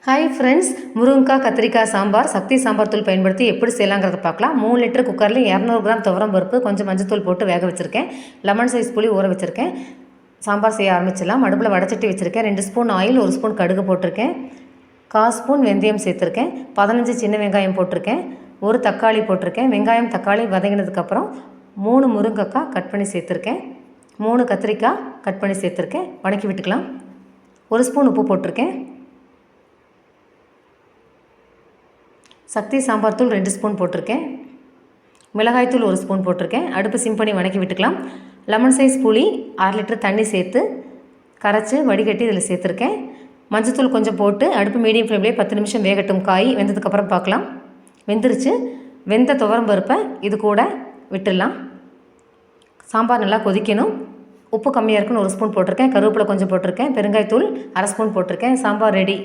Hi friends, முருங்கைக்காய் கத்திரிக்காய் சாம்பார் சக்தி சாம்பார் தூள் பயன்படுத்தி எப்படி செய்யலாங்கிறத பார்க்கலாம். 3 லிட்டர் குக்கரில் 200 கிராம் துவரம் பருப்பு, கொஞ்சம் மஞ்சத்தூள் போட்டு வேக வச்சுருக்கேன். லெமன் சைஸ் புளி ஊற வச்சுருக்கேன். சாம்பார் செய்ய ஆரம்பிச்சிடலாம். அடுப்பில் வடச்சட்டி வச்சுருக்கேன். 2 ஸ்பூன் ஆயில், 1 ஸ்பூன் கடுகு போட்டிருக்கேன். 1/4 ஸ்பூன் வெந்தயம் சேர்த்துருக்கேன். 15 சின்ன வெங்காயம் போட்டிருக்கேன். 1 தக்காளி போட்டிருக்கேன். வெங்காயம் தக்காளி வதங்கினதுக்கப்புறம் 3 முருங்கைக்காய் கட் பண்ணி சேர்த்துருக்கேன். 3 கத்திரிக்காய் கட் பண்ணி சேர்த்துருக்கேன். வதக்கி விட்டுக்கலாம். 1 ஸ்பூன் உப்பு போட்டிருக்கேன். சக்தி சாம்பார் தூள் 2 ஸ்பூன் போட்டிருக்கேன். மிளகாய் தூள் 1 ஸ்பூன் போட்டிருக்கேன். அடுப்பு சிம் பண்ணி வதக்கி விட்டுக்கலாம். லெமன் சைஸ் புளி 1/2 லிட்டர் தண்ணி சேர்த்து கரைச்சி வடிகட்டி இதில் சேர்த்துருக்கேன். மஞ்சத்தூள் கொஞ்சம் போட்டு அடுப்பு மீடியம் ஃப்ளேம்லேயே 10 நிமிஷம் வேகட்டும். காய் வெந்ததுக்கப்புறம் பார்க்கலாம். வெந்துருச்சு. வெந்த துவரம் பருப்பை இது கூட விட்டுடலாம். சாம்பார் நல்லா கொதிக்கணும். உப்பு கம்மியாக இருக்குன்னு 1 ஸ்பூன் போட்டிருக்கேன். கருவேப்பிலை கொஞ்சம் போட்டிருக்கேன். பெருங்காயத்தூள் 1/2 ஸ்பூன் போட்டிருக்கேன். சாம்பார் ரெடி.